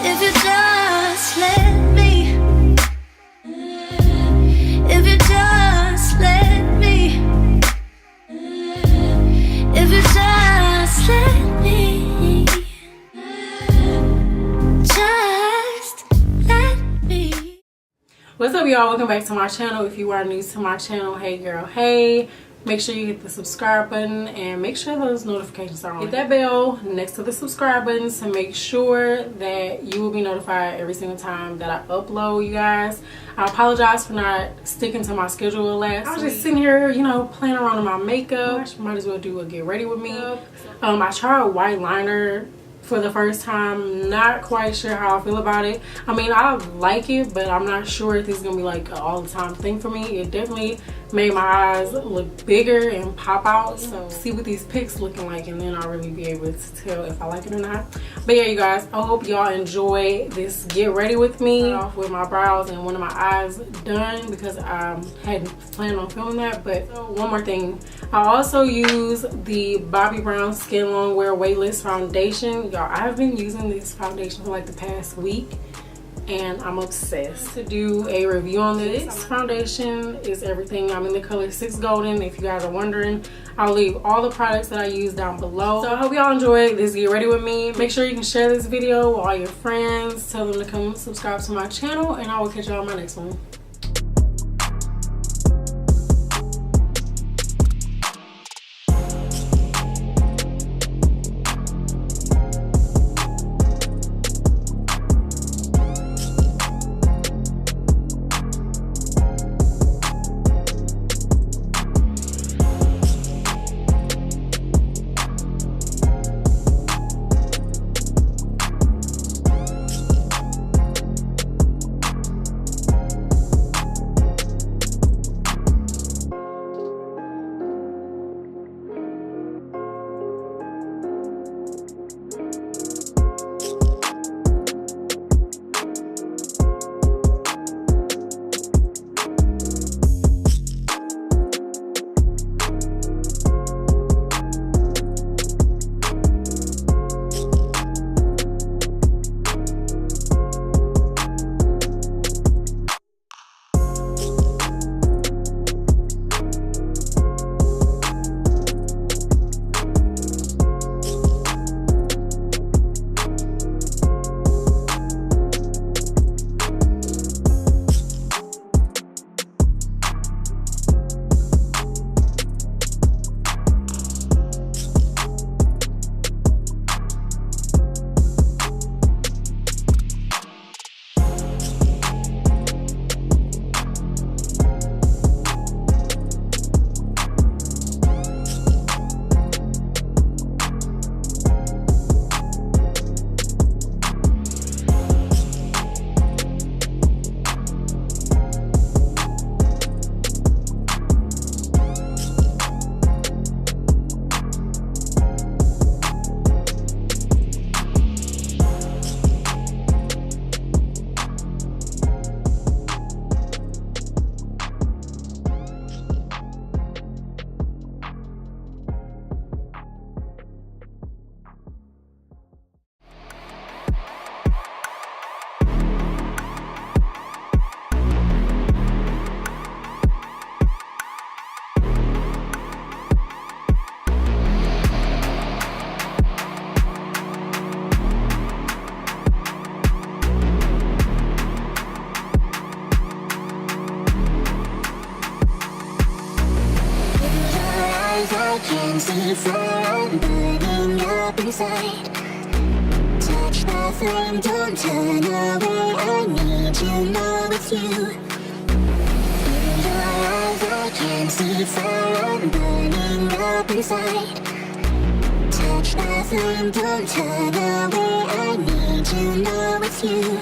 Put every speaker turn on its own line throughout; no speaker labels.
If you just let me, if you just let me, if you just let me, just let me.
What's up, y'all? Welcome back to my channel. If you are new to my channel, hey girl, hey. Make sure you hit the subscribe button and make sure those notifications are on. Hit that bell next to the subscribe button to make sure that you will be notified every single time that I upload, you guys. I apologize for not sticking to my schedule last week. I was just sitting here, you know, playing around with my makeup. Might as well do a get ready with me. I tried a white liner for the first time. Not quite sure how I feel about it. I mean, I like it, but I'm not sure if this is gonna be like an all the time thing for me. It definitely made my eyes look bigger and pop out. So see what these pics looking like, and then I'll really be able to tell if I like it or not. But yeah, you guys, I hope y'all enjoy this get ready with me. Off with my brows and one of my eyes done because I hadn't planned on filming that. But one more thing, I also use the Bobbi Brown Skin Longwear Weightless Foundation. Y'all, I've been using this foundation for like the past week and I'm obsessed. To do a review on this foundation is everything. I'm in the color 6 Golden. If you guys are wondering, I'll leave all the products that I use down below. So I hope y'all enjoy this get ready with me. Make sure you can share this video with all your friends. Tell them to come subscribe to my channel, and I will catch y'all on my next one.
I can see fire burning up inside. Touch my flame, don't turn away. I need to know it's you. In your eyes I can see fire burning up inside. Touch my flame, don't turn away. I need to know it's you.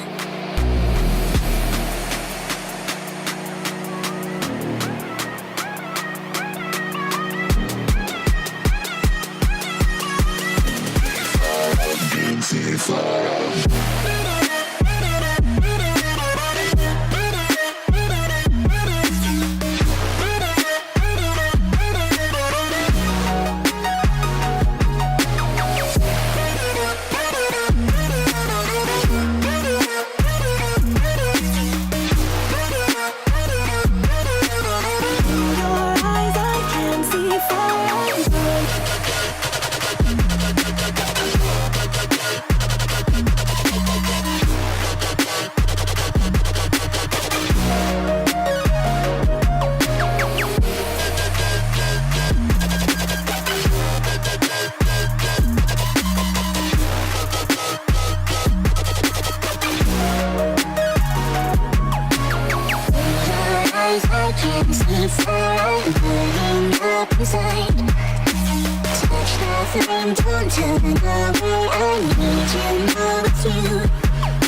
turn away, I need to know it's you.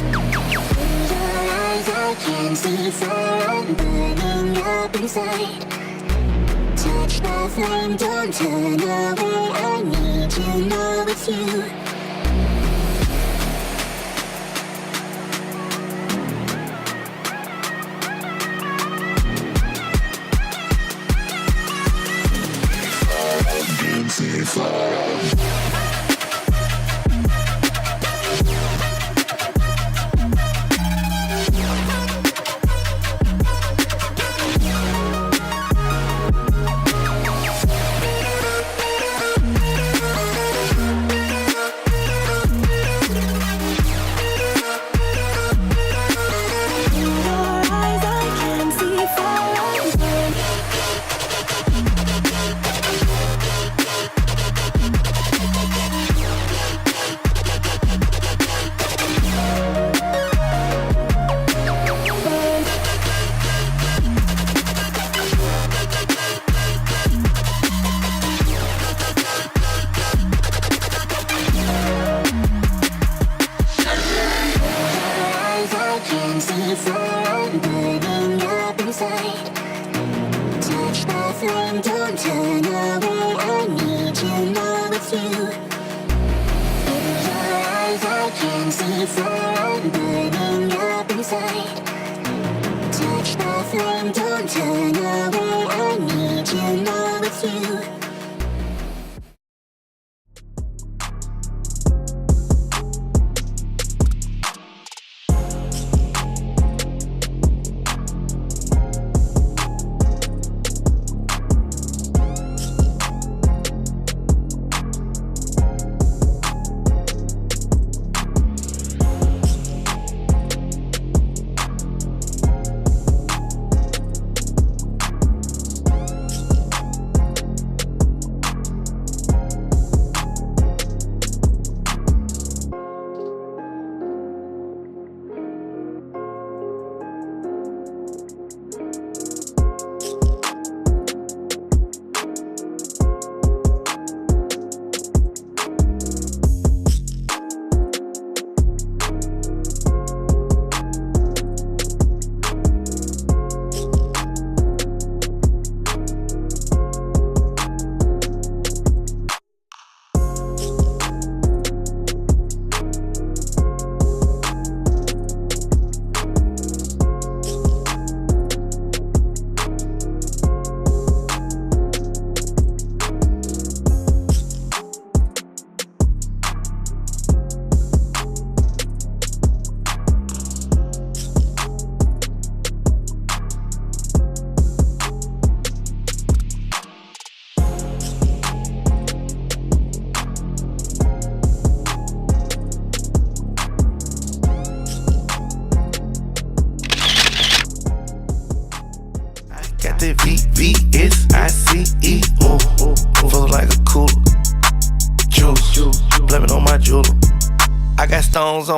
Through your eyes I can see fire, I'm burning up inside. Touch the flame, don't turn away, I need to know it's you.
VVSICE, flow like a cooler. Juice, blaming on my jeweler. I got stones on